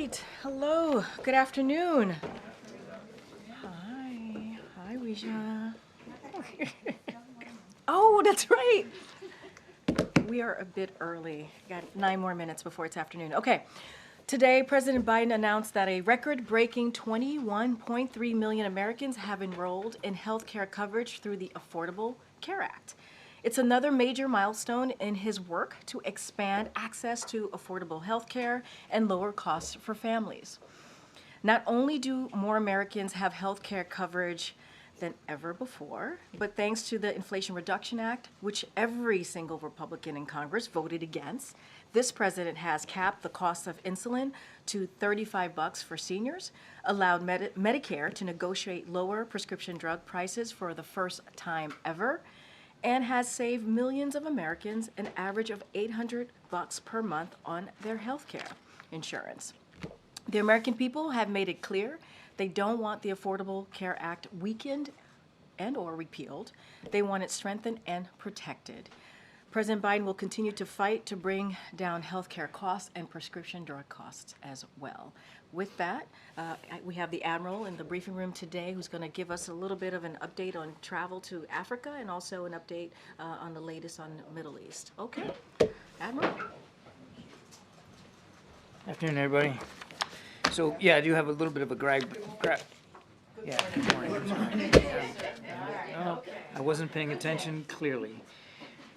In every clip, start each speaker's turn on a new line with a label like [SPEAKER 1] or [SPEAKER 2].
[SPEAKER 1] right. Hello. Good afternoon. Hi. Hi, Wisha. Oh, that's right. We are a bit early. Got 9 more minutes before it's afternoon. Okay. Today, President Biden announced that a record-breaking 21.3 million Americans have enrolled in health care coverage through the Affordable Care Act. It's another major milestone in his work to expand access to affordable health care and lower costs for families. Not only do more Americans have health care coverage than ever before, but thanks to the Inflation Reduction Act, which every single Republican in Congress voted against, this president has capped the cost of insulin to $35 for seniors, allowed Medicare to negotiate lower prescription drug prices for the first time ever, and has saved millions of Americans an average of $800 per month on their health care insurance. The American people have made it clear they don't want the Affordable Care Act weakened and or repealed. They want it strengthened and protected. President Biden will continue to fight to bring down health care costs and prescription drug costs as well. With that, we have the Admiral in the briefing room today who's going to give us a little bit of an update on travel to Africa and also an update on the latest on the Middle East. Okay, Admiral.
[SPEAKER 2] Afternoon, everybody. So, yeah, I do have a little bit of a Yeah, good morning. I wasn't paying attention, clearly.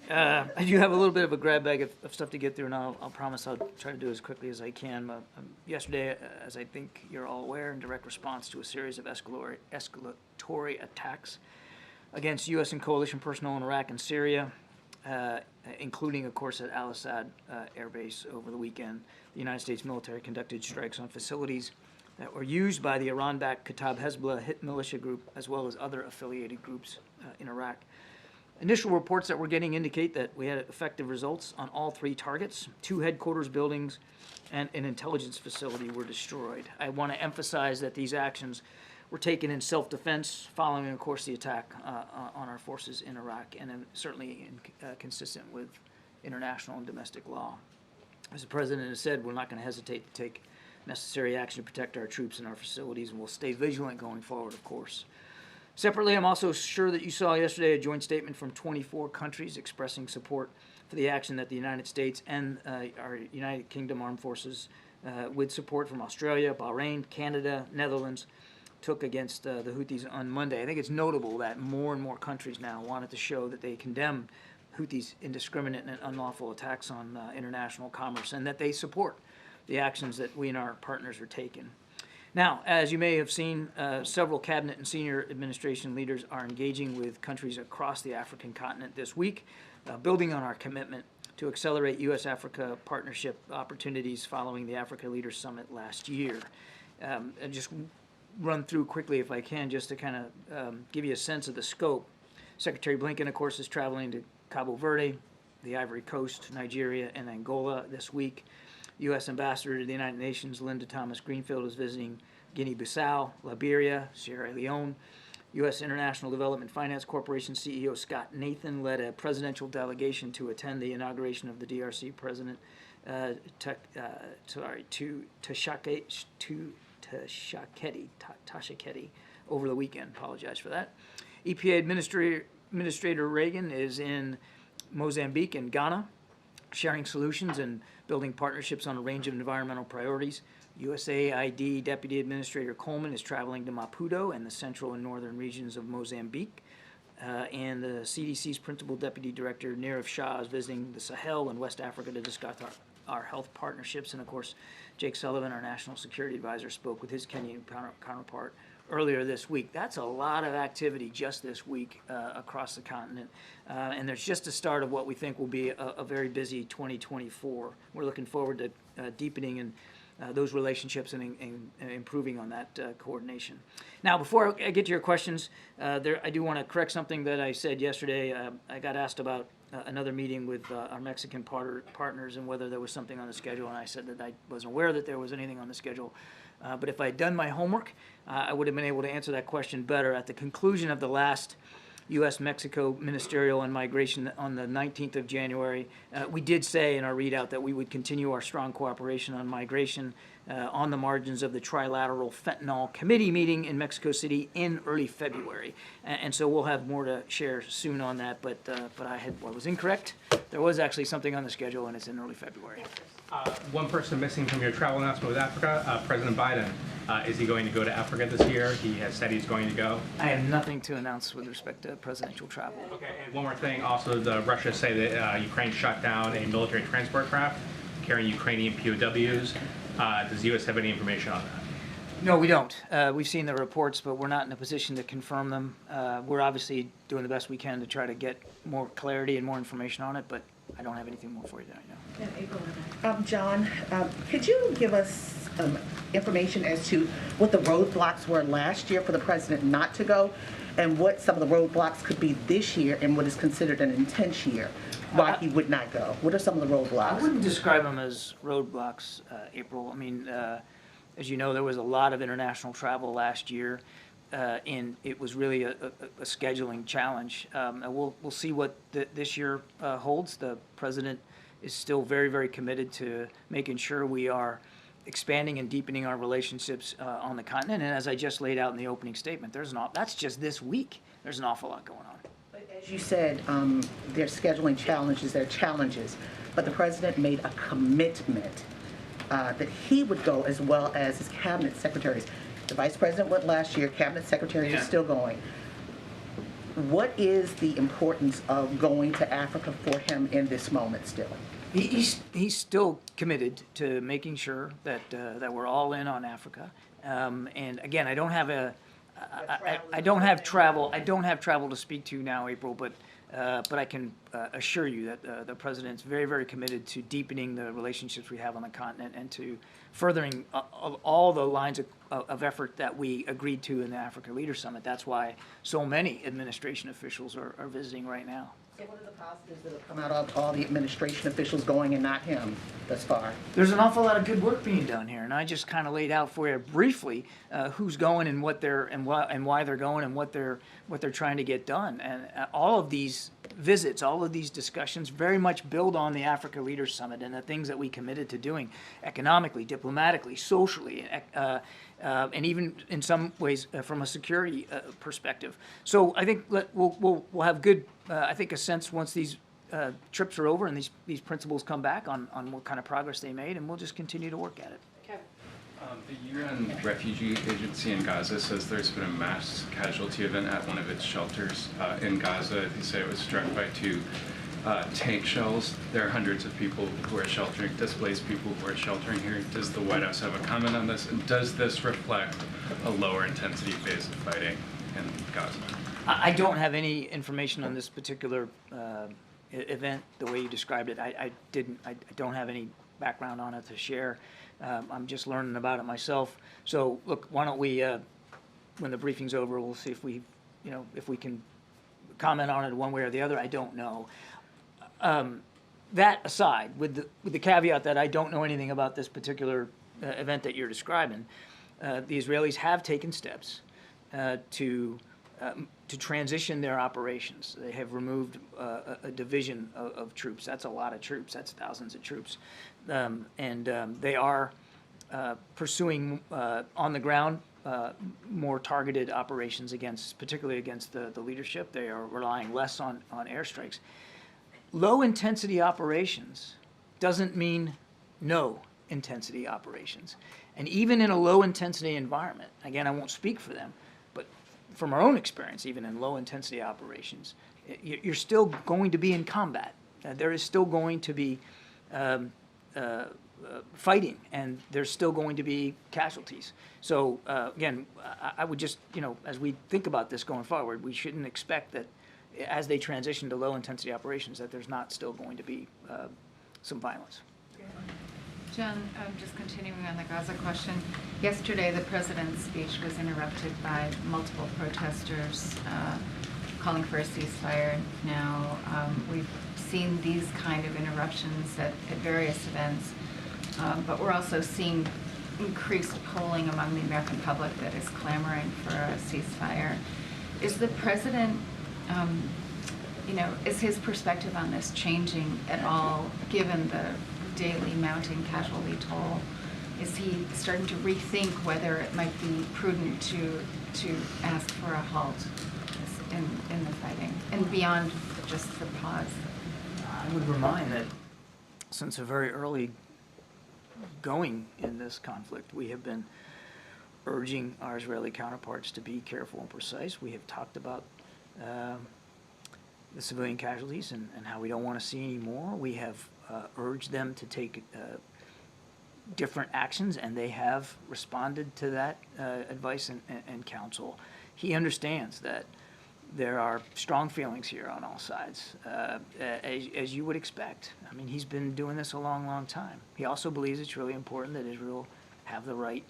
[SPEAKER 2] I do have a little bit of a grab bag of stuff to get through, and I'll promise I'll try to do as quickly as I can. Yesterday, as I think you're all aware, in direct response to a series of escalatory attacks against U.S. and coalition personnel in Iraq and Syria, including, of course, at Al-Assad Air Base over the weekend, the United States military conducted strikes on facilities that were used by the Iran-backed Kataib Hezbollah hit militia group, as well as other affiliated groups in Iraq. Initial reports that we're getting indicate that we had effective results on all 3 targets. 2 headquarters buildings and an intelligence facility were destroyed. I want to emphasize that these actions were taken in self-defense following, of course, the attack on our forces in Iraq, and certainly consistent with international and domestic law. As the President has said, we're not going to hesitate to take necessary action to protect our troops and our facilities, and we'll stay vigilant going forward, of course. Separately, I'm also sure that you saw yesterday a joint statement from 24 countries expressing support for the action that the United States and our United Kingdom Armed Forces, with support from Australia, Bahrain, Canada, Netherlands, took against the Houthis on Monday. I think it's notable that more and more countries now wanted to show that they condemn Houthis' indiscriminate and unlawful attacks on international commerce, and that they support the actions that we and our partners are taking. Now, as you may have seen, several cabinet and senior administration leaders are engaging with countries across the African continent this week, building on our commitment to accelerate U.S.-Africa partnership opportunities following the Africa Leaders Summit last year. And just run through quickly, if I can, just to kind of give you a sense of the scope. Secretary Blinken, of course, is traveling to Cabo Verde, the Ivory Coast, Nigeria, and Angola this week. U.S. Ambassador to the United Nations Linda Thomas-Greenfield is visiting Guinea-Bissau, Liberia, Sierra Leone. U.S. International Development Finance Corporation CEO Scott Nathan led a presidential delegation to attend the inauguration of the DRC President Tashaketi over the weekend. Apologize for that. EPA Administrator Reagan is in Mozambique and Ghana, sharing solutions and building partnerships on a range of environmental priorities. USAID Deputy Administrator Coleman is traveling to Maputo and the central and northern regions of Mozambique. And the CDC's Principal Deputy Director Nirav Shah is visiting the Sahel and West Africa to discuss our health partnerships. And of course, Jake Sullivan, our National Security Advisor, spoke with his Kenyan counterpart earlier this week. That's a lot of activity just this week across the continent. And there's just the start of what we think will be a very busy 2024. We're looking forward to deepening and those relationships and improving on that coordination. Now, before I get to your questions, I do want to correct something that I said yesterday. I got asked about another meeting with our Mexican partners and whether there was something on the schedule, and I said that I wasn't aware that there was anything on the schedule. But if I had done my homework, I would have been able to answer that question better. At the conclusion of the last U.S.-Mexico Ministerial on Migration on the 19th of January, we did say in our readout that we would continue our strong cooperation on migration on the margins of the Trilateral Fentanyl Committee meeting in Mexico City in early February. And so we'll have more to share soon on that, but I was incorrect. There was actually something on the schedule, and it's in early February.
[SPEAKER 3] One person missing from your travel announcement with Africa, President Biden. Is he going to go to Africa this year? He has said he's going to go.
[SPEAKER 2] I have nothing to announce with respect to presidential travel.
[SPEAKER 3] Okay, and one more thing. Also, the Russia say that Ukraine shot down a military transport craft carrying Ukrainian POWs. Does the U.S. have any information on that?
[SPEAKER 2] No, we don't. We've seen the reports, but we're not in a position to confirm them. We're obviously doing the best we can to try to get more clarity and more information on it, but I don't have anything more for you right now.
[SPEAKER 4] John, could you give us information as to what the roadblocks were last year for the president not to go, and what some of the roadblocks could be this year, and what is considered an intense year why he would not go? What are some of the roadblocks?
[SPEAKER 2] I wouldn't describe them as roadblocks, April. I mean, as you know, there was a lot of international travel last year, and it was really a scheduling challenge. And we'll see what this year holds. The president is still very, very committed to making sure we are expanding and deepening our relationships on the continent. And as I just laid out in the opening statement, that's just this week. There's an awful lot going on.
[SPEAKER 4] As you said, there's scheduling challenges, there are challenges, but the president made a commitment that he would go, as well as his cabinet secretaries. The vice president went last year, cabinet secretaries are still going. What is the importance of going to Africa for him in this moment still?
[SPEAKER 2] He's still committed to making sure that we're all in on Africa. And again, I don't have travel to speak to now, April, but I can assure you that the president's very, very committed to deepening the relationships we have on the continent and to furthering all the lines of effort that we agreed to in the Africa Leaders Summit. That's why so many administration officials are visiting right now.
[SPEAKER 4] So what are the positives that have come out of all the administration officials going and not him thus far?
[SPEAKER 2] There's an awful lot of good work being done here, and I just kind of laid out for you briefly who's going and what they're and why they're going and what they're trying to get done. And all of these visits, all of these discussions, very much build on the Africa Leaders Summit and the things that we committed to doing economically, diplomatically, socially, and even in some ways from a security perspective. So I think we'll have good, I think, a sense once these trips are over and these principals come back on what kind of progress they made, and we'll just continue to work at it.
[SPEAKER 5] The UN Refugee Agency in Gaza says there's been a mass casualty event at one of its shelters in Gaza. They say it was struck by two tank shells. There are hundreds of people who are sheltering, displaced people who are sheltering here. Does the White House have a comment on this? And does this reflect a lower intensity phase of fighting in Gaza?
[SPEAKER 2] I don't have any information on this particular event the way you described it. I don't have any background on it to share. I'm just learning about it myself. So look, why don't we, when the briefing's over, we'll see if we can comment on it one way or the other. I don't know. That aside, with the caveat that I don't know anything about this particular event that you're describing, the Israelis have taken steps to transition their operations. They have removed a division of troops. That's a lot of troops. That's thousands of troops. And they are pursuing on the ground more targeted operations particularly against the leadership. They are relying less on airstrikes. Low intensity operations doesn't mean no intensity operations. And even in a low intensity environment, again, I won't speak for them, but from our own experience, even in low intensity operations, you're still going to be in combat. There is still going to be fighting, and there's still going to be casualties. So again, I would just, as we think about this going forward, we shouldn't expect that as they transition to low intensity operations that there's not still going to be some violence.
[SPEAKER 6] John, just continuing on the Gaza question, yesterday the president's speech was interrupted by multiple protesters calling for a ceasefire. Now, we've seen these kind of interruptions at various events, but we're also seeing increased polling among the American public that is clamoring for a ceasefire. Is the president, is his perspective on this changing at all, given the daily mounting casualty toll is he starting to rethink whether it might be prudent to ask for a halt in the fighting and beyond just the pause?
[SPEAKER 2] I would remind that since a very early going in this conflict, we have been urging our Israeli counterparts to be careful and precise. We have talked about the civilian casualties and how we don't want to see any more. We have urged them to take different actions, and they have responded to that advice and counsel. He understands that there are strong feelings here on all sides, as you would expect. I mean, he's been doing this a long, long time. He also believes it's really important that Israel have the right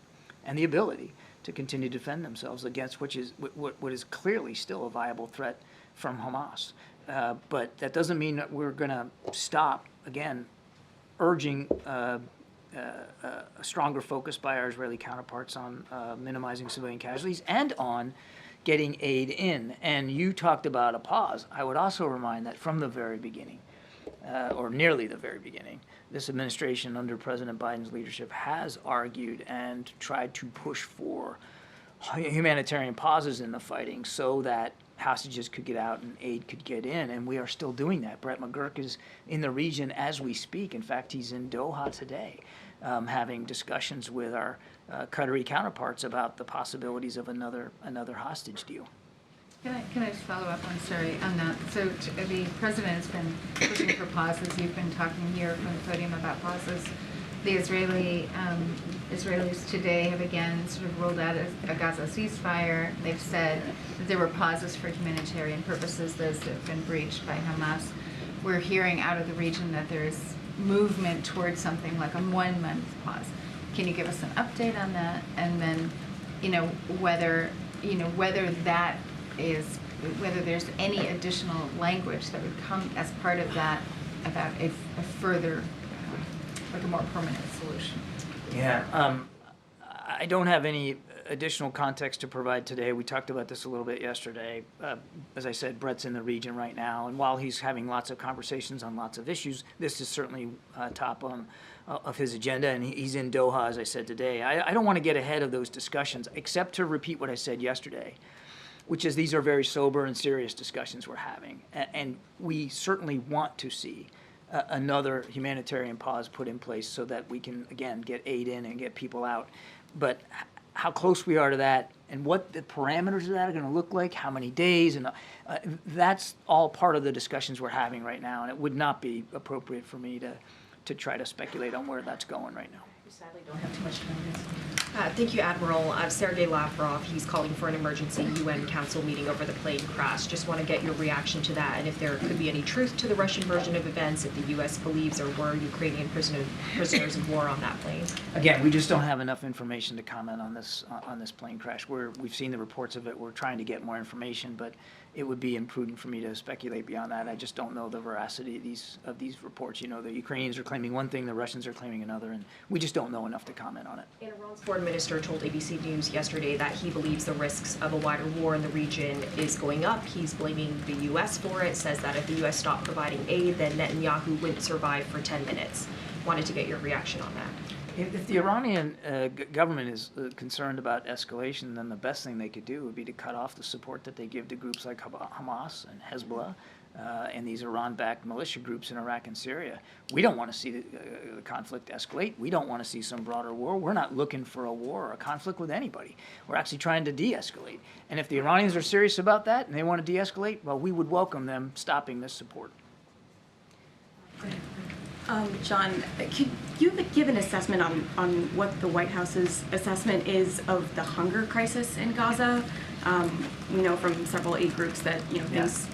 [SPEAKER 2] and the ability to continue to defend themselves against what is clearly still a viable threat from Hamas. But that doesn't mean that we're going to stop, again, urging a stronger focus by our Israeli counterparts on minimizing civilian casualties and on getting aid in. And you talked about a pause. I would also remind that from the very beginning, or nearly the very beginning, this administration under President Biden's leadership has argued and tried to push for humanitarian pauses in the fighting so that hostages could get out and aid could get in, and we are still doing that. Brett McGurk is in the region as we speak. In fact, he's in Doha today, having discussions with our Qatari counterparts about the possibilities of another hostage deal.
[SPEAKER 6] Can I just follow up, I'm sorry, on that? So the president has been pushing for pauses. You've been talking here from the podium about pauses. The Israelis today have again sort of ruled out a Gaza ceasefire. They've said that there were pauses for humanitarian purposes, those that have been breached by Hamas. We're hearing out of the region that there's movement towards something like a 1-month pause. Can you give us an update on that? And then, whether that is, whether there's any additional language that would come as part of that about a further, like a more permanent solution.
[SPEAKER 2] Yeah, I don't have any additional context to provide today. We talked about this a little bit yesterday. As I said, Brett's in the region right now, and while he's having lots of conversations on lots of issues, this is certainly top of his agenda, and he's in Doha, as I said today. I don't want to get ahead of those discussions, except to repeat what I said yesterday, which is these are very sober and serious discussions we're having, and we certainly want to see another humanitarian pause put in place so that we can, again, get aid in and get people out. But how close we are to that and what the parameters of that are going to look like, how many days, and that's all part of the discussions we're having right now, and it would not be appropriate for me to try to speculate on where that's going right now.
[SPEAKER 7] We sadly don't have too much time. Thank you, Admiral. Sergei Lavrov, he's calling for an emergency UN Council meeting over the plane crash. Just want to get your reaction to that, and if there could be any truth to the Russian version of events, if the U.S. believes there were Ukrainian prisoners of war on that plane.
[SPEAKER 2] Again, we just don't have enough information to comment on this plane crash. We've seen the reports of it. We're trying to get more information, but it would be imprudent for me to speculate beyond that. I just don't know the veracity of these reports. The Ukrainians are claiming one thing, the Russians are claiming another, and we just don't know enough to comment on it.
[SPEAKER 7] And Iran's foreign minister told ABC News yesterday that he believes the risks of a wider war in the region is going up. He's blaming the U.S. for it, says that if the U.S. stopped providing aid, then Netanyahu wouldn't survive for 10 minutes. Wanted to get your reaction on that.
[SPEAKER 2] If the Iranian government is concerned about escalation, then the best thing they could do would be to cut off the support that they give to groups like Hamas and Hezbollah and these Iran-backed militia groups in Iraq and Syria. We don't want to see the conflict escalate. We don't want to see some broader war. We're not looking for a war or a conflict with anybody. We're actually trying to de-escalate. And if the Iranians are serious about that and they want to de-escalate, well, we would welcome them stopping this support.
[SPEAKER 8] John, could you give an assessment on what the White House's assessment is of the hunger crisis in Gaza? We know from several aid groups that things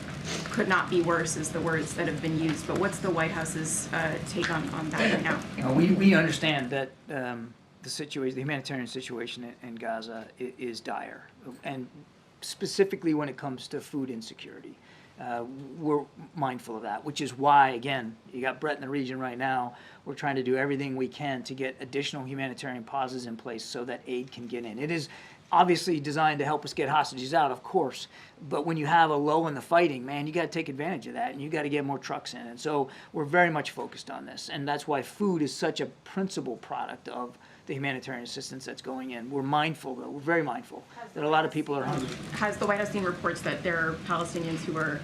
[SPEAKER 8] could not be worse is the words that have been used. But what's the White House's take on that right now?
[SPEAKER 2] We understand that the humanitarian situation in Gaza is dire, and specifically when it comes to food insecurity. We're mindful of that, which is why, again, you got Brett in the region right now. We're trying to do everything we can to get additional humanitarian pauses in place so that aid can get in. It is obviously designed to help us get hostages out, of course. But when you have a low in the fighting, man, you got to take advantage of that, and you got to get more trucks in. And so we're very much focused on this, and that's why food is such a principal product of the humanitarian assistance that's going in. We're mindful, though, we're very mindful that a lot of people are hungry.
[SPEAKER 8] Has the White House seen reports that there are Palestinians who are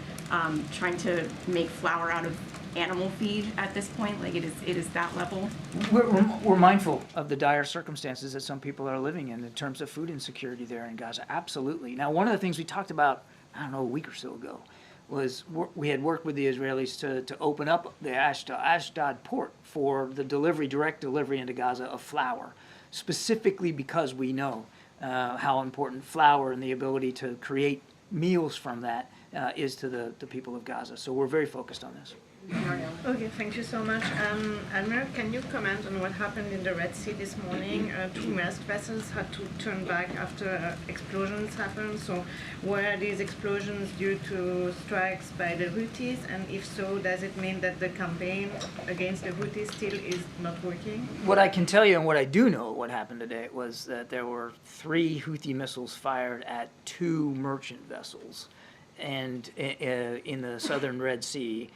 [SPEAKER 8] trying to make flour out of animal feed at this point? Like it is that level?
[SPEAKER 2] We're mindful of the dire circumstances that some people are living in terms of food insecurity there in Gaza. Absolutely. Now, one of the things we talked about, I don't know, a week or so ago, was we had worked with the Israelis to open up the Ashdod port for the direct delivery into Gaza of flour, specifically because we know how important flour and the ability to create meals from that is to the people of Gaza. So we're very focused on this.
[SPEAKER 9] Okay, thank you so much. Admiral, can you comment on what happened in the Red Sea this morning? Two Maersk vessels had to turn back after explosions happened. So were these explosions due to strikes by the Houthis? And if so, does it mean that the campaign against the Houthis still is not working?
[SPEAKER 2] What I can tell you and what I do know what happened today was that there were 3 Houthi missiles fired at 2 merchant vessels and in the southern Red Sea.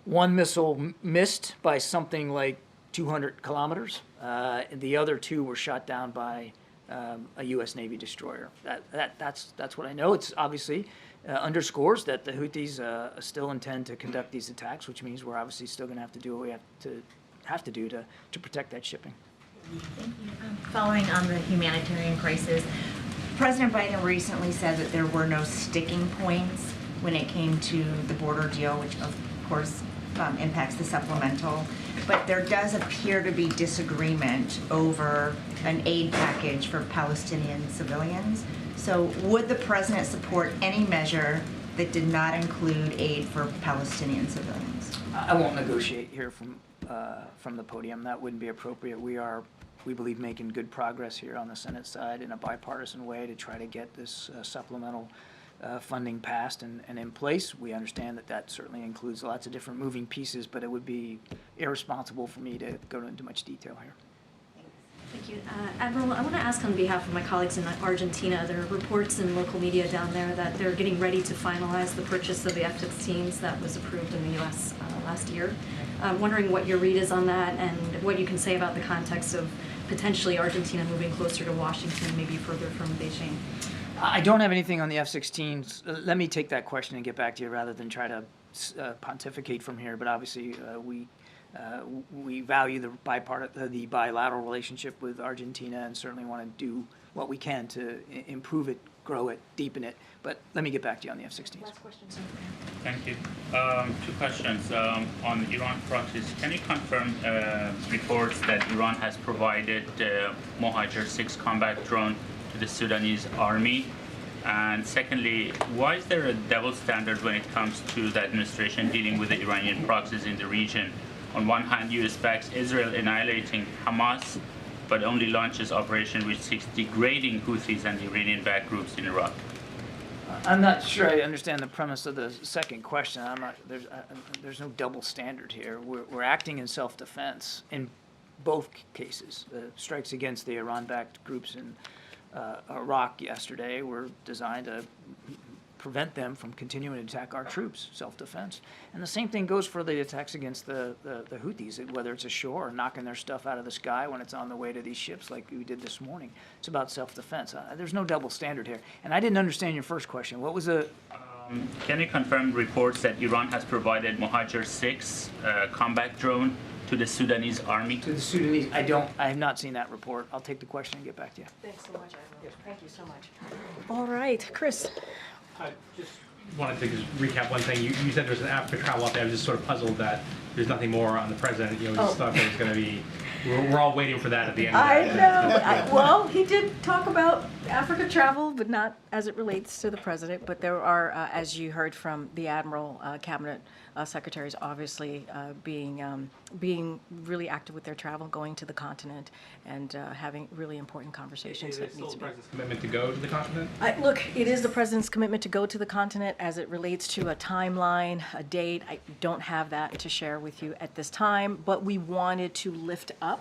[SPEAKER 2] One missile missed by something like 200 kilometers. The other 2 were shot down by a U.S. Navy destroyer. That's what I know. It's obviously underscores that the Houthis still intend to conduct these attacks, which means we're obviously still going to have to do what we have to do to protect that shipping.
[SPEAKER 10] Thank you. Following on the humanitarian crisis, President Biden recently said that there were no sticking points when it came to the border deal, which of course impacts the supplemental. But there does appear to be disagreement over an aid package for Palestinian civilians. So would the president support any measure that did not include aid for Palestinian civilians?
[SPEAKER 2] I won't negotiate here from the podium. That wouldn't be appropriate. We believe, making good progress here on the Senate side in a bipartisan way to try to get this supplemental funding passed and in place. We understand that certainly includes lots of different moving pieces, but it would be irresponsible for me to go into much detail here.
[SPEAKER 11] Thank you. Admiral, I want to ask on behalf of my colleagues in Argentina, there are reports in local media down there that they're getting ready to finalize the purchase of the F-16s that was approved in the U.S. Last year. I'm wondering what your read is on that and what you can say about the context of potentially Argentina moving closer to Washington, maybe further from Beijing.
[SPEAKER 2] I don't have anything on the F-16s. Let me take that question and get back to you rather than try to pontificate from here. But obviously, we value the bilateral relationship with Argentina and certainly want to do what we can to improve it, grow it, deepen it. But let me get back to you on the F-16s.
[SPEAKER 11] Last question, sir.
[SPEAKER 12] Thank you. 2 questions on Iran front. Can you confirm reports that Iran has provided Mohajer 6 combat drone to the Sudanese army? And secondly, why is there a double standard when it comes to the administration dealing with the Iranian proxies in the region? On one hand, U.S. backs Israel annihilating Hamas, but only launches operation which seeks degrading Houthis and Iranian-backed groups in Iraq.
[SPEAKER 2] I'm not sure I understand the premise of the second question. There's no double standard here. We're acting in self-defense in both cases. The strikes against the Iran-backed groups in Iraq yesterday were designed to prevent them from continuing to attack our troops, self-defense. And the same thing goes for the attacks against the Houthis, whether it's ashore or knocking their stuff out of the sky when it's on the way to these ships like we did this morning. It's about self-defense. There's no double standard here. And I didn't understand your first question. What was the...
[SPEAKER 12] Can you confirm reports that Iran has provided Mohajer 6 combat drone to the Sudanese army?
[SPEAKER 2] To the Sudanese, I have not seen that report. I'll take the question and get back to you.
[SPEAKER 1] Thanks so much, Admiral. Thank you so much. All right, Chris.
[SPEAKER 3] I just wanted to just recap one thing. You said there's an Africa travel update. I was just sort of puzzled that there's nothing more on the president. You know, just thought there was going to be. We're all waiting for that at the end.
[SPEAKER 1] I know. Well, he did talk about Africa travel, but not as it relates to the president. But there are, as you heard from the Admiral, cabinet secretaries obviously being really active with their travel, going to the continent, and having really important conversations.
[SPEAKER 3] Is it still the president's commitment to go to the continent?
[SPEAKER 1] Look, it is the president's commitment to go to the continent. As it relates to a timeline, a date, I don't have that to share with you at this time, but we wanted to lift up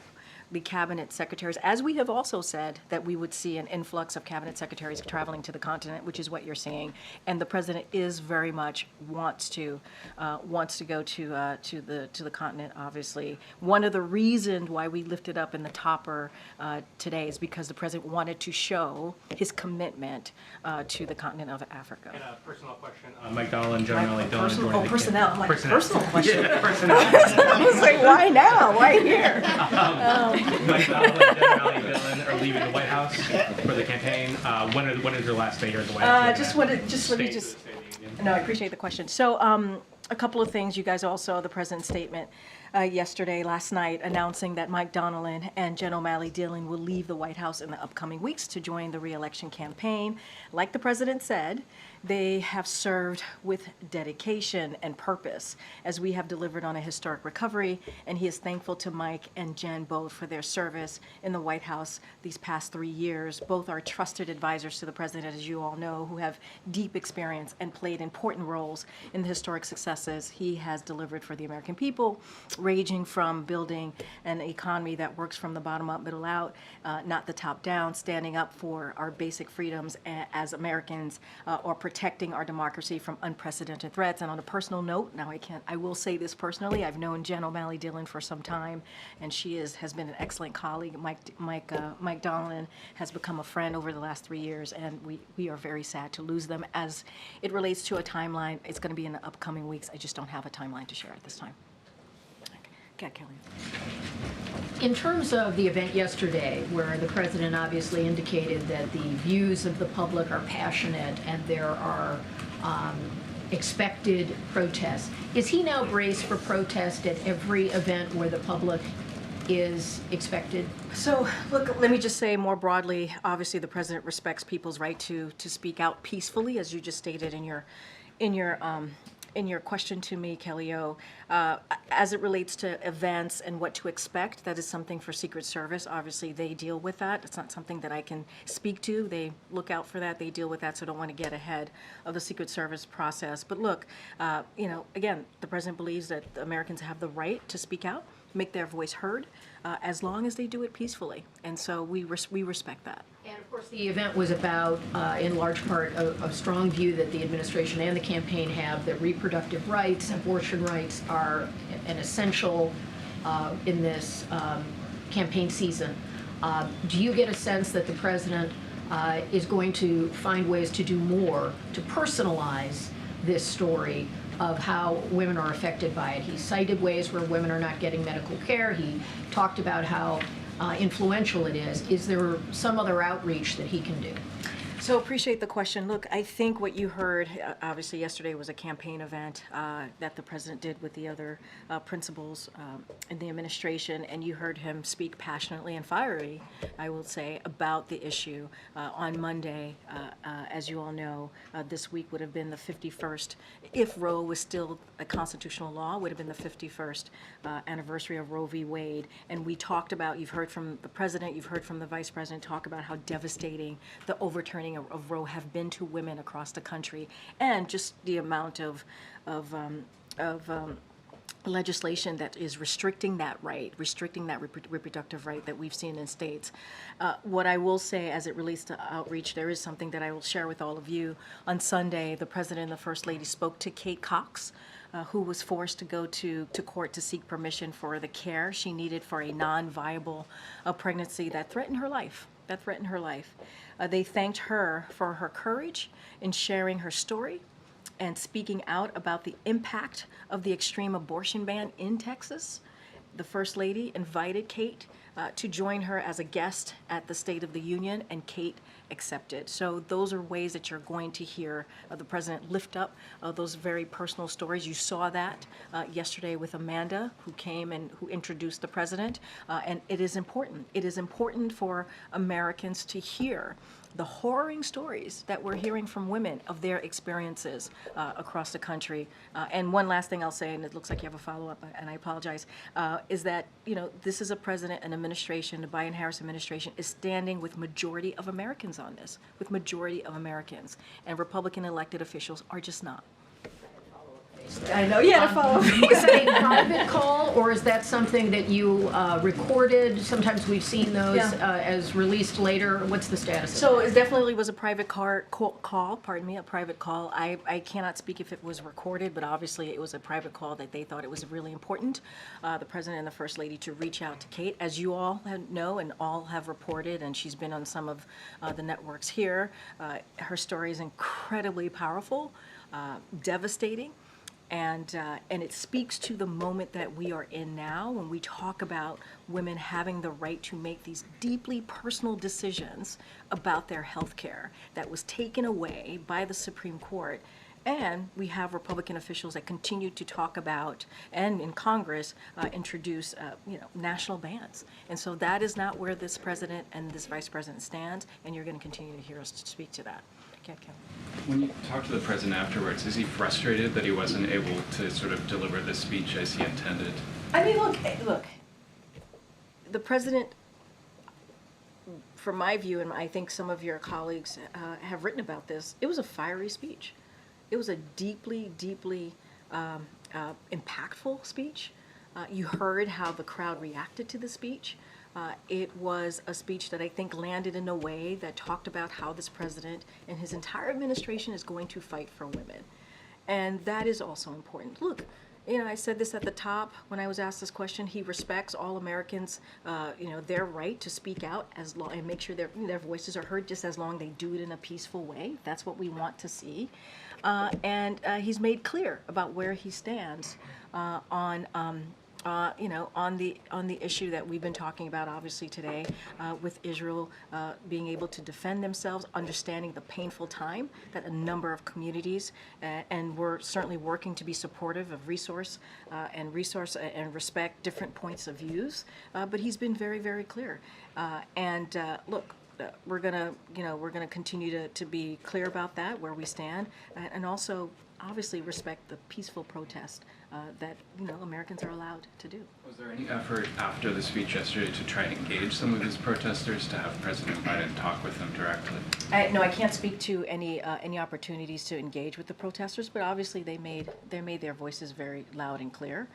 [SPEAKER 1] the cabinet secretaries, as we have also said that we would see an influx of cabinet secretaries traveling to the continent, which is what you're seeing. And the president is very much wants to go to the continent. Obviously, one of the reasons why we lifted up in the topper today is because the president wanted to show his commitment to the continent of Africa.
[SPEAKER 3] And a personal question, Mike Donald, General Dillon.
[SPEAKER 1] Personnel. I'm like, personal question.
[SPEAKER 3] Yeah, personnel.
[SPEAKER 1] I was like, why now? Why here?
[SPEAKER 3] Mike Donald and General Dillon are leaving the White House for the campaign. When is their last day here at the White House?
[SPEAKER 1] Let me just. No, I appreciate the question. So, a couple of things. You guys all saw the president's statement last night, announcing that Mike Donilon and Jen O'Malley Dillon will leave the White House in the upcoming weeks to join the re-election campaign. Like the president said, they have served with dedication and purpose as we have delivered on a historic recovery, and he is thankful to Mike and Jen both for their service in the White House these past 3 years. Both are trusted advisors to the president, as you all know, who have deep experience and played important roles in the historic successes he has delivered for the American people, ranging from building an economy that works from the bottom up, middle out, not the top down, standing up for our basic freedoms as Americans, or protecting our democracy from unprecedented threats. And on a personal note, I will say this personally, I've known Jen O'Malley Dillon for some time, and she has been an excellent colleague. Mike Donilon has become a friend over the last 3 years, and we are very sad to lose them. As it relates to a timeline, it's going to be in the upcoming weeks. I just don't have a timeline to share at this time. Okay, Kelly.
[SPEAKER 13] In terms of the event yesterday, where the president obviously indicated that the views of the public are passionate and there are expected protests, is he now braced for protest at every event where the public is expected?
[SPEAKER 1] So, look, let me just say more broadly, obviously the president respects people's right to speak out peacefully, as you just stated in your question to me, Kelly O. As it relates to events and what to expect, that is something for Secret Service. Obviously, they deal with that. It's not something that I can speak to. They look out for that. They deal with that, so I don't want to get ahead of the Secret Service process. But look, again, the president believes that Americans have the right to speak out, make their voice heard, as long as they do it peacefully. And so we respect that.
[SPEAKER 13] And of course, the event was about, in large part, a strong view that the administration and the campaign have that reproductive rights, abortion rights are an essential in this campaign season. Do you get a sense that the president is going to find ways to do more to personalize this story of how women are affected by it? He cited ways where women are not getting medical care. He talked about how influential it is. Is there some other outreach that he can do?
[SPEAKER 1] So appreciate the question. Look, I think what you heard, obviously yesterday was a campaign event that the president did with the other principals in the administration, and you heard him speak passionately and fiery, I will say, about the issue. On Monday, as you all know, this week would have been the 51st, if Roe was still a constitutional law, would have been the 51st anniversary of Roe v. Wade. And we talked about, you've heard from the president, you've heard from the vice president talk about how devastating the overturning of Roe have been to women across the country, and just the amount of legislation that is restricting that right, reproductive right that we've seen in states. What I will say as it relates to outreach, there is something that I will share with all of you. On Sunday, the president and the first lady spoke to Kate Cox, who was forced to go to court to seek permission for the care she needed for a non-viable pregnancy that threatened her life. They thanked her for her courage in sharing her story and speaking out about the impact of the extreme abortion ban in Texas. The First Lady invited Kate to join her as a guest at the State of the Union, and Kate accepted. So those are ways that you're going to hear the president lift up those very personal stories. You saw that yesterday with Amanda, who came and who introduced the president, and it is important. It is important for Americans to hear the harrowing stories that we're hearing from women of their experiences across the country. And one last thing I'll say, and it looks like you have a follow-up, and I apologize, is that, this is a president and administration, the Biden-Harris administration is standing with majority of Americans on this, with majority of Americans. And Republican elected officials are just not. I know, you had to follow me.
[SPEAKER 13] Was that a private call, or is that something that you recorded? Sometimes we've seen those
[SPEAKER 1] Yeah.
[SPEAKER 13] as released later. What's the status of
[SPEAKER 1] So
[SPEAKER 13] that?
[SPEAKER 1] it definitely was a private call, pardon me, a private call. I cannot speak if it was recorded, but obviously it was a private call that they thought it was really important, the President and the First Lady, to reach out to Kate. As you all know and all have reported, and she's been on some of the networks here, her story is incredibly powerful, devastating. And it speaks to the moment that we are in now when we talk about women having the right to make these deeply personal decisions about their health care that was taken away by the Supreme Court. And we have Republican officials that continue to talk about, and in Congress, introduce, national bans. And so that is not where this president and this vice president stands, and you're going to continue to hear us speak to that. Okay, Kim.
[SPEAKER 5] When you talk to the president afterwards, is he frustrated that he wasn't able to sort of deliver the speech as he intended?
[SPEAKER 1] I mean, look, the president, from my view, and I think some of your colleagues have written about this, it was a fiery speech. It was a deeply, deeply impactful speech. You heard how the crowd reacted to the speech. It was a speech that I think landed in a way that talked about how this president and his entire administration is going to fight for women. And that is also important. Look, I said this at the top when I was asked this question. He respects all Americans, their right to speak out and make sure their voices are heard, just as long as they do it in a peaceful way. That's what we want to see. And he's made clear about where he stands on the issue that we've been talking about, obviously today, with Israel being able to defend themselves, understanding the painful time that a number of communities, and we're certainly working to be supportive of resource and respect different points of views. But he's been very, very clear. Look. We're gonna continue to be clear about that, where we stand, and also obviously respect the peaceful protest that Americans are allowed to do.
[SPEAKER 5] Was there any effort after the speech yesterday to try and engage some of his protesters, to have President Biden talk with them directly?
[SPEAKER 1] No, I can't speak to any opportunities to engage with the protesters, but obviously they made their voices very loud and clear,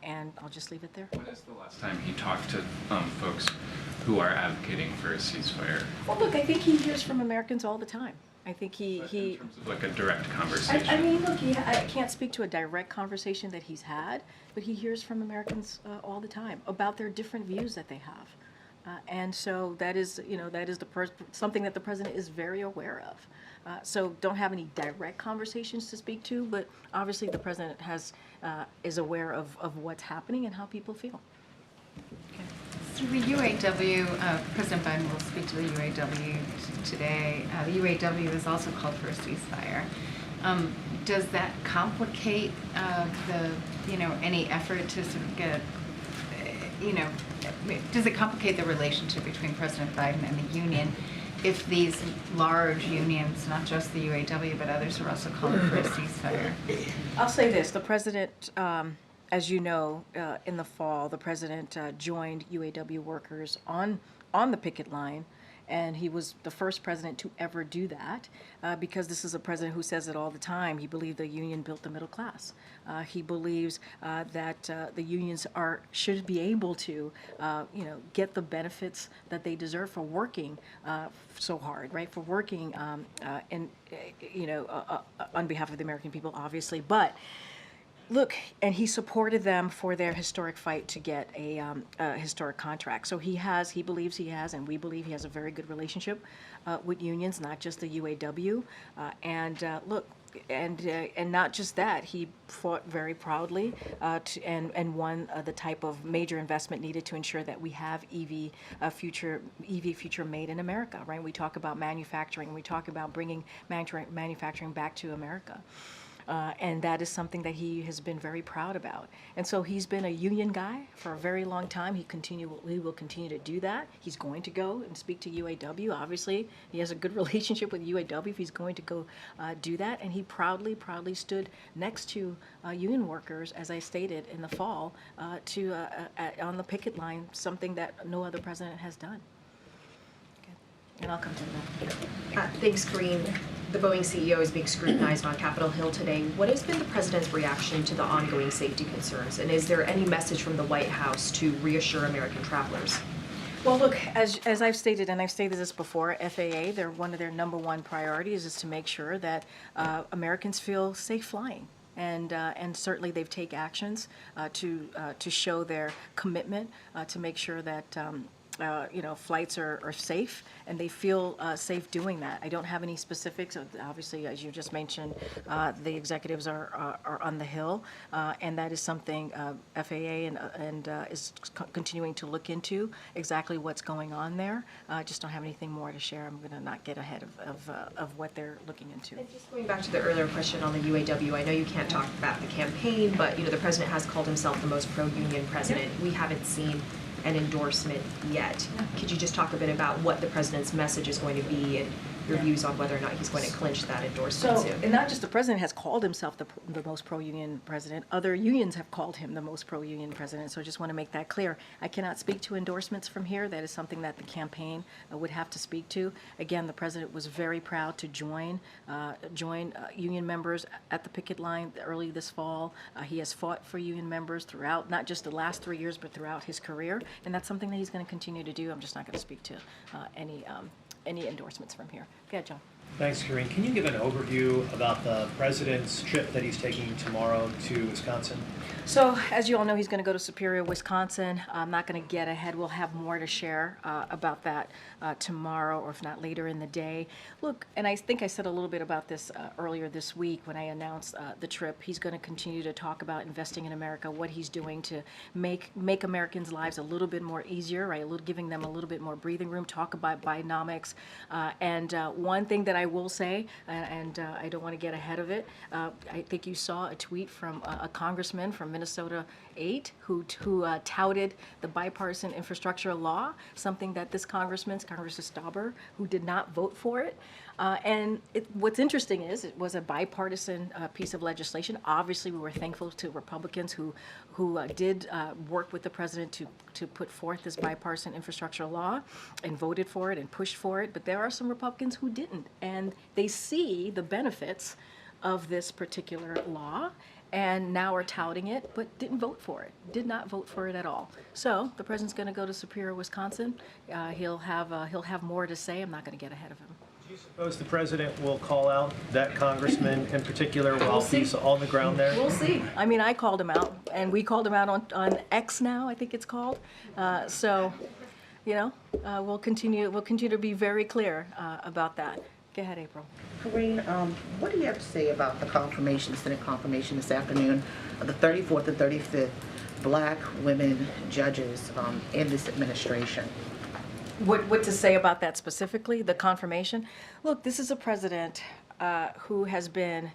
[SPEAKER 1] and I'll just leave it there.
[SPEAKER 5] When is the last time he talked to folks who are advocating for a ceasefire?
[SPEAKER 1] Well, look, I think he hears from Americans all the time. I think
[SPEAKER 5] In terms of like a direct conversation.
[SPEAKER 1] I mean, look, I can't speak to a direct conversation that he's had, but he hears from Americans all the time about their different views that they have. And so that is something that the president is very aware of. So don't have any direct conversations to speak to, but obviously the president is aware of what's happening and how people feel.
[SPEAKER 6] So the UAW, President Biden will speak to the UAW today. The UAW has also called for a ceasefire. Does that complicate any effort to sort of get, does it complicate the relationship between President Biden and the union if these large unions, not just the UAW, but others, are also calling for a ceasefire?
[SPEAKER 1] I'll say this, the president, as you know, in the fall, the president joined UAW workers on the picket line, and he was the first president to ever do that, because this is a president who says it all the time. He believed the union built the middle class. He believes that the unions should be able to, get the benefits that they deserve for working so hard, right? For working, on behalf of the American people, obviously, but. Look, and he supported them for their historic fight to get a historic contract. So he believes he has, and we believe he has a very good relationship with unions, not just the UAW. And not just that, he fought very proudly and won the type of major investment needed to ensure that we have EV future made in America, right? We talk about manufacturing, we talk about bringing manufacturing back to America. And that is something that he has been very proud about. And so he's been a union guy for a very long time. He will continue to do that. He's going to go and speak to UAW. Obviously, he has a good relationship with UAW if he's going to go do that. And he proudly stood next to union workers, as I stated in the fall, on the picket line, something that no other president has done. Okay. And I'll come to that.
[SPEAKER 7] Thanks, Karine. the Boeing CEO is being scrutinized on Capitol Hill today. What has been the president's reaction to the ongoing safety concerns? And is there any message from the White House to reassure American travelers?
[SPEAKER 1] Well, look, as I've stated, and I've stated this before, FAA, one of their number one priorities is to make sure that Americans feel safe flying. And certainly they've taken actions to show their commitment to make sure that flights are safe, and they feel safe doing that. I don't have any specifics. Obviously, as you just mentioned, the executives are on the Hill, and that is something FAA is continuing to look into exactly what's going on there. I just don't have anything more to share. I'm going to not get ahead of what they're looking into.
[SPEAKER 7] And just going back to the earlier question on the UAW, I know you can't talk about the campaign, but the president has called himself the most pro-union president. We haven't seen an endorsement yet. Could you just talk a bit about what the president's message is going to be and your views on whether or not he's going to clinch that endorsement soon?
[SPEAKER 1] And not just the president has called himself the most pro-union president, other unions have called him the most pro-union president, so I just want to make that clear. I cannot speak to endorsements from here. That is something that the campaign would have to speak to. Again, the president was very proud to join union members at the picket line early this fall. He has fought for union members throughout, not just the last 3 years, but throughout his career, and that's something that he's going to continue to do. I'm just not going to speak to any endorsements from here. Go ahead, John.
[SPEAKER 14] Thanks, Karine. Can you give an overview about the president's trip that he's taking tomorrow to Wisconsin?
[SPEAKER 1] So, as you all know, he's going to go to Superior, Wisconsin. I'm not going to get ahead. We'll have more to share about that tomorrow, or if not later in the day. Look, and I think I said a little bit about this earlier this week when I announced the trip. He's going to continue to talk about investing in America, what he's doing to make Americans' lives a little bit more easier, right? Giving them a little bit more breathing room. Talk about Bidenomics. And one thing that I will say, and I don't want to get ahead of it, I think you saw a tweet from a congressman from Minnesota 8 who touted the bipartisan infrastructure law, something that this Congressman Stauber, who did not vote for it. And what's interesting is it was a bipartisan piece of legislation. Obviously, we were thankful to Republicans who did work with the president to put forth this bipartisan infrastructure law and voted for it and pushed for it. But there are some Republicans who didn't, and they see the benefits of this particular law and now are touting it, but didn't vote for it, did not vote for it at all. So the president's going to go to Superior, Wisconsin. He'll have more to say. I'm not going to get ahead of him.
[SPEAKER 14] Do you suppose the president will call out that congressman in particular while he's on the ground there?
[SPEAKER 1] We'll see. I mean, I called him out, and we called him out on X now, I think it's called. So, we'll continue to be very clear about that. Go ahead, April.
[SPEAKER 4] Karine, what do you have to say about the confirmation, Senate confirmation this afternoon of the 34th and 35th Black women judges in this administration?
[SPEAKER 1] What to say about that specifically, the confirmation? Look, this is a president who has been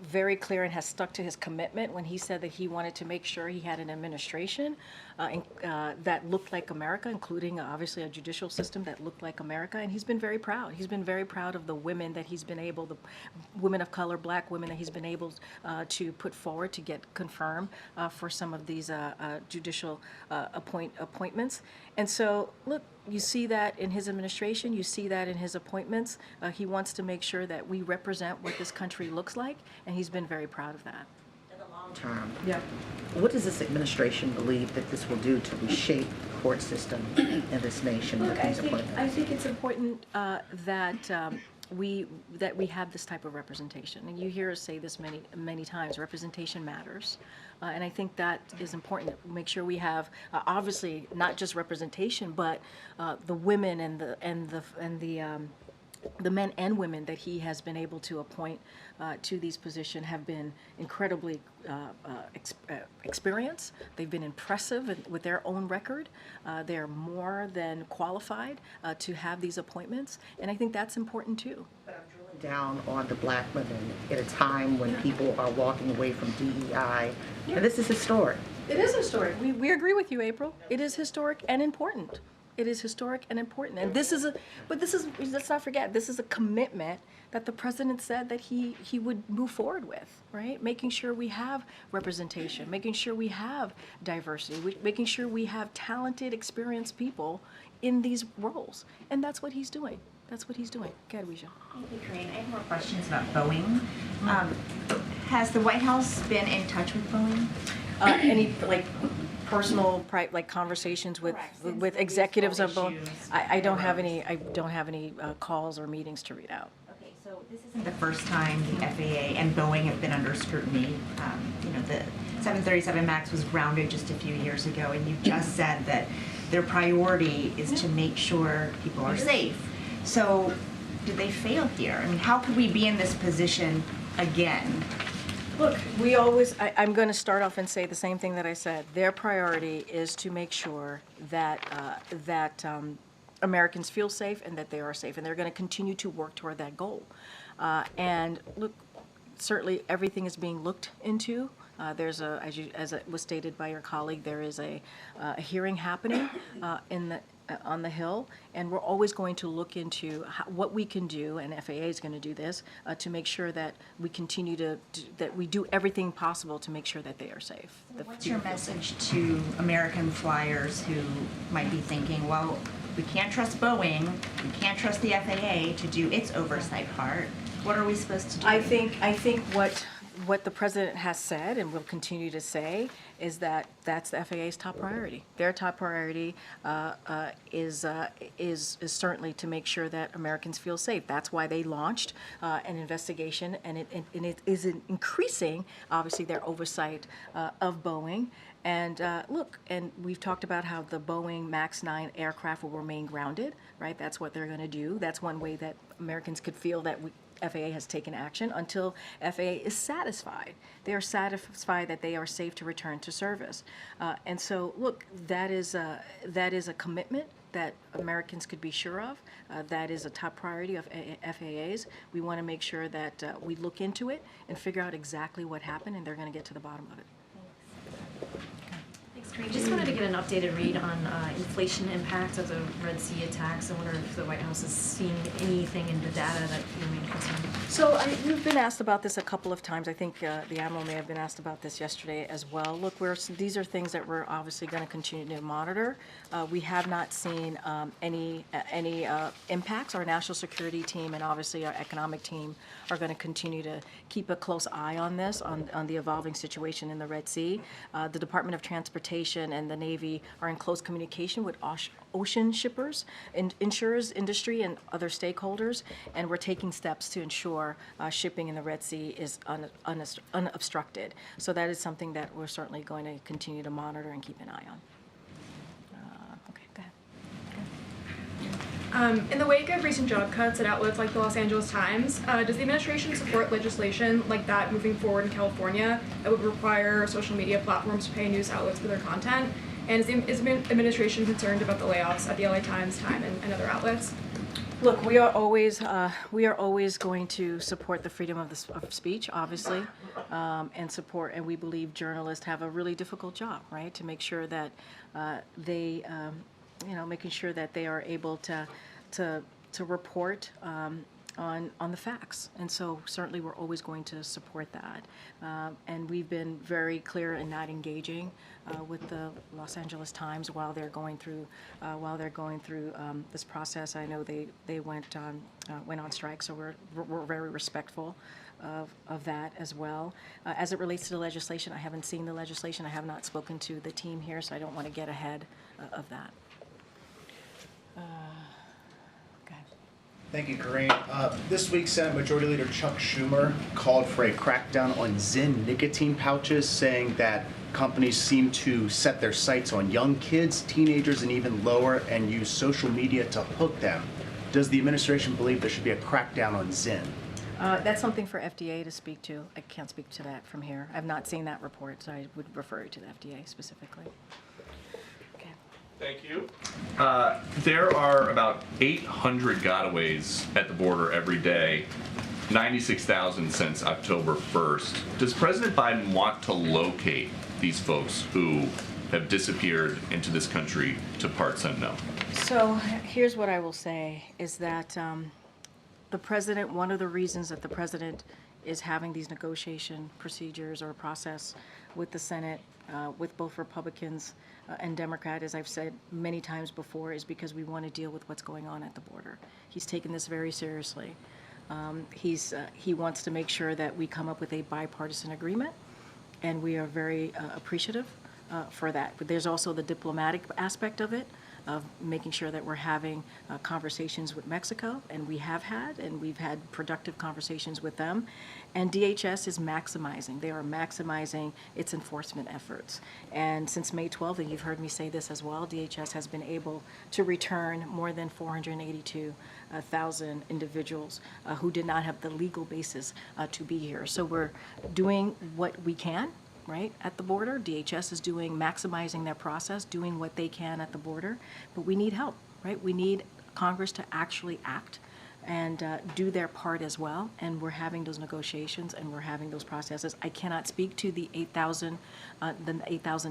[SPEAKER 1] very clear and has stuck to his commitment when he said that he wanted to make sure he had an administration that looked like America, including obviously a judicial system that looked like America. And he's been very proud. He's been very proud of the women that he's been able, the women of color, Black women that he's been able to put forward to get confirmed for some of these judicial appointments. And so, look, you see that in his administration, you see that in his appointments. He wants to make sure that we represent what this country looks like, and he's been very proud of that.
[SPEAKER 4] In the long term,
[SPEAKER 1] yeah.
[SPEAKER 4] What does this administration believe that this will do to reshape the court system in this nation with these appointments?
[SPEAKER 1] I think it's important that we have this type of representation, and you hear us say this many times. Representation matters, and I think that is important. Make sure we have obviously not just representation, but the women and the men and women that he has been able to appoint to these positions have been incredibly experienced. They've been impressive with their own record. They're more than qualified to have these appointments, and I think that's important too.
[SPEAKER 4] But I'm drilling down on the Black women at a time when people are walking away from DEI, and this is historic.
[SPEAKER 1] It is historic. We agree with you, April. It is historic and important. It is historic and important. And let's not forget, this is a commitment that the president said that he would move forward with, right? Making sure we have representation, making sure we have diversity, making sure we have talented, experienced people in these roles. And that's what he's doing. That's what he's doing. Go ahead, Weisha.
[SPEAKER 10] Thank you, Karine. I have more questions about Boeing. Has the White House been in touch with Boeing?
[SPEAKER 1] Any, like, personal, like, conversations with executives of Boeing? I don't have any calls or meetings to read out.
[SPEAKER 10] Okay, so this isn't the first time the FAA and Boeing have been under scrutiny. The 737 MAX was grounded just a few years ago, and you just said that their priority is to make sure people are safe. So did they fail here? I mean, how could we be in this position again?
[SPEAKER 1] Look, I'm going to start off and say the same thing that I said. Their priority is to make sure that Americans feel safe and that they are safe, and they're going to continue to work toward that goal. And look, certainly everything is being looked into. There's as it was stated by your colleague, there is a hearing happening on the Hill, and we're always going to look into what we can do, and FAA is going to do this, to make sure that we continue that we do everything possible to make sure that they are safe.
[SPEAKER 10] What's your message to American flyers who might be thinking, well, we can't trust Boeing, we can't trust the FAA to do its oversight part. What are we supposed to do?
[SPEAKER 1] I think what the president has said and will continue to say is that that's the FAA's top priority. Their top priority is certainly to make sure that Americans feel safe. That's why they launched an investigation, and it is increasing, obviously, their oversight of Boeing. And look, and we've talked about how the Boeing MAX 9 aircraft will remain grounded, right? That's what they're going to do. That's one way that Americans could feel that FAA has taken action until FAA is satisfied. They are satisfied that they are safe to return to service. And so, look, that is a commitment that Americans could be sure of. That is a top priority of FAA's. We want to make sure that we look into it and figure out exactly what happened, and they're going to get to the bottom of it.
[SPEAKER 11] Thanks, Karine. Just wanted to get an updated read on inflation impact of the Red Sea attacks. I wonder if the White House has seen anything in the data that you may be concerned about.
[SPEAKER 1] So we've been asked about this a couple of times. I think the Admiral may have been asked about this yesterday as well. Look, these are things that we're obviously going to continue to monitor. We have not seen any impacts. Our national security team and obviously our economic team are going to continue to keep a close eye on this, on the evolving situation in the Red Sea. The Department of Transportation and the Navy are in close communication with ocean shippers, insurers, industry, and other stakeholders, and we're taking steps to ensure shipping in the Red Sea is unobstructed. So that is something that we're certainly going to continue to monitor and keep an eye on. Okay, go ahead.
[SPEAKER 15] In the wake of recent job cuts at outlets like the Los Angeles Times, does the administration support legislation like that moving forward in California that would require social media platforms to pay news outlets for their content? And is the administration concerned about the layoffs at the LA Times, Time, and other outlets?
[SPEAKER 1] Look, we are always going to support the freedom of speech, obviously, and we believe journalists have a really difficult job, right? To make sure that making sure that they are able to report on the facts. And so certainly we're always going to support that. And we've been very clear in not engaging with the Los Angeles Times while they're going through this process. I know they went on strike, so we're very respectful of that as well. As it relates to the legislation, I haven't seen the legislation. I have not spoken to the team here, so I don't want to get ahead of that.
[SPEAKER 16] Thank you, Karine. This week, Senate Majority Leader Chuck Schumer called for a crackdown on Zyn nicotine pouches, saying that companies seem to set their sights on young kids, teenagers, and even lower, and use social media to hook them. Does the administration believe there should be a crackdown on Zyn?
[SPEAKER 1] That's something for FDA to speak to. I can't speak to that from here. I've not seen that report, so I would refer you to the FDA specifically.
[SPEAKER 17] Thank you. There are about 800 gotaways at the border every day, 96,000 since October 1st. Does President Biden want to locate these folks who have disappeared into this country to parts unknown?
[SPEAKER 1] So here's what I will say is that the president, one of the reasons that the president is having these negotiation procedures or process with the Senate, with both Republicans and Democrat, as I've said many times before, is because we want to deal with what's going on at the border. He's taken this very seriously. He wants to make sure that we come up with a bipartisan agreement, and we are very appreciative for that. But there's also the diplomatic aspect of it, of making sure that we're having conversations with Mexico, and we have had, and we've had productive conversations with them. And DHS is maximizing. They are maximizing its enforcement efforts. And since May 12th, and you've heard me say this as well, DHS has been able to return more than 482,000 individuals who did not have the legal basis to be here. So we're doing what we can, right, at the border. DHS is maximizing their process, doing what they can at the border, but we need help, right? We need Congress to actually act and do their part as well, and we're having those negotiations and we're having those processes. I cannot speak to the 8,000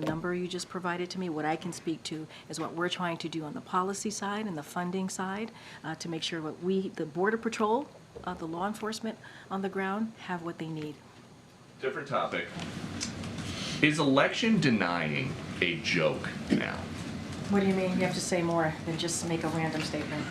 [SPEAKER 1] number you just provided to me. What I can speak to is what we're trying to do on the policy side and the funding side to make sure what the Border Patrol, the law enforcement on the ground, have what they need.
[SPEAKER 17] Different topic. Is election denying a joke now?
[SPEAKER 1] What do you mean? You have to say more than just make a random statement.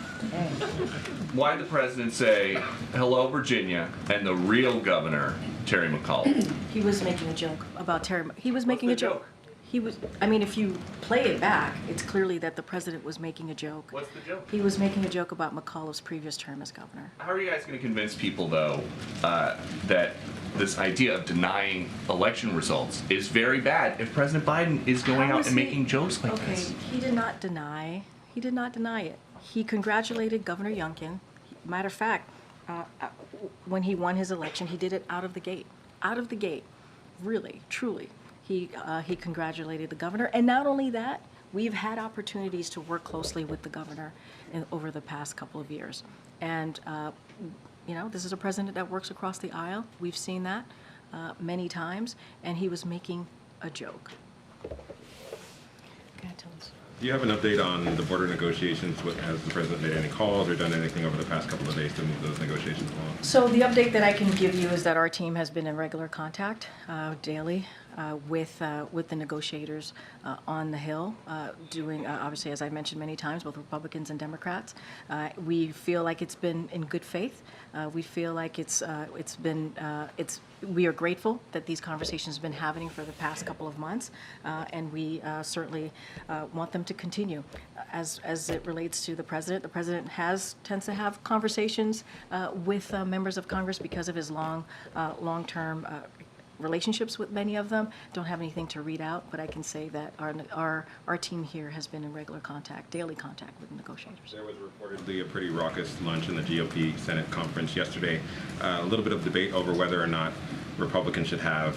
[SPEAKER 17] Why did the president say, hello, Virginia, and the real governor, Terry McAuliffe?
[SPEAKER 1] He was making a joke about Terry. He was making a joke. He was, I mean, if you play it back, it's clearly that the president was making a joke.
[SPEAKER 17] What's the joke?
[SPEAKER 1] He was making a joke about McAuliffe's previous term as governor.
[SPEAKER 17] How are you guys going to convince people, though, that this idea of denying election results is very bad if President Biden is going out and making jokes like this?
[SPEAKER 1] Okay, he did not deny it. He congratulated Governor Youngkin. Matter of fact, when he won his election, he did it out of the gate. Out of the gate, really, truly. He congratulated the governor, and not only that, we've had opportunities to work closely with the governor over the past couple of years. And, you know, this is a president that works across the aisle. We've seen that many times, and he was making a joke. Go ahead, tell us.
[SPEAKER 18] Do you have an update on the border negotiations? Has the president made any calls or done anything over the past couple of days to move those negotiations along?
[SPEAKER 1] So the update that I can give you is that our team has been in regular contact daily with the negotiators on the Hill, doing, obviously, as I mentioned many times, both Republicans and Democrats. We feel like it's been in good faith. We feel like we are grateful that these conversations have been happening for the past couple of months, and we certainly want them to continue. As it relates to the president tends to have conversations with members of Congress because of his long-term relationships with many of them. Don't have anything to read out, but I can say that our team here has been in regular contact, daily contact with the negotiators.
[SPEAKER 18] There was reportedly a pretty raucous lunch in the GOP Senate conference yesterday. A little bit of debate over whether or not Republicans should have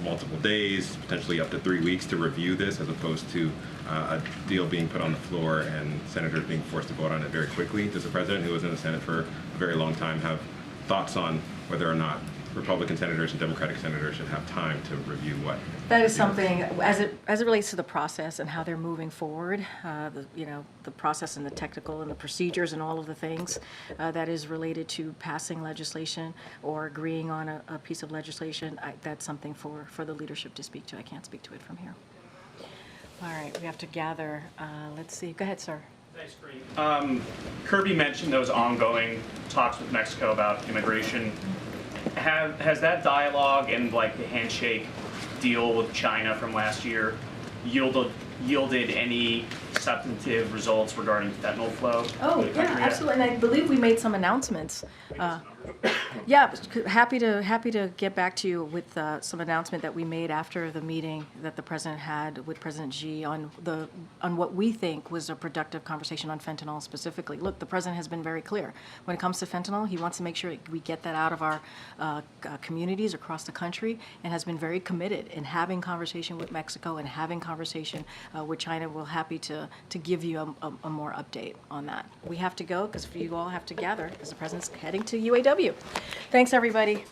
[SPEAKER 18] multiple days, potentially up to 3 weeks to review this, as opposed to a deal being put on the floor and senators being forced to vote on it very quickly. Does the president, who was in the Senate for a very long time, have thoughts on whether or not Republican senators and Democratic senators should have time to review what?
[SPEAKER 1] That is something, as it relates to the process and how they're moving forward, the process and the technical and the procedures and all of the things that is related to passing legislation or agreeing on a piece of legislation, that's something for the leadership to speak to. I can't speak to it from here. All right, we have to gather. Let's see. Go ahead, sir.
[SPEAKER 19] Thanks, Karine. Kirby mentioned those ongoing talks with Mexico about immigration. Has that dialogue and like the handshake deal with China from last year yielded any substantive results regarding fentanyl flow?
[SPEAKER 1] Oh, yeah, absolutely. And I believe we made some announcements. Yeah, happy to get back to you with some announcement that we made after the meeting that the president had with President Xi on what we think was a productive conversation on fentanyl specifically. Look, the president has been very clear. When it comes to fentanyl, he wants to make sure we get that out of our communities across the country, and has been very committed in having conversation with Mexico and having conversation with China. We're happy to give you a more update on that. We have to go because you all have to gather because the president's heading to UAW. Thanks, everybody.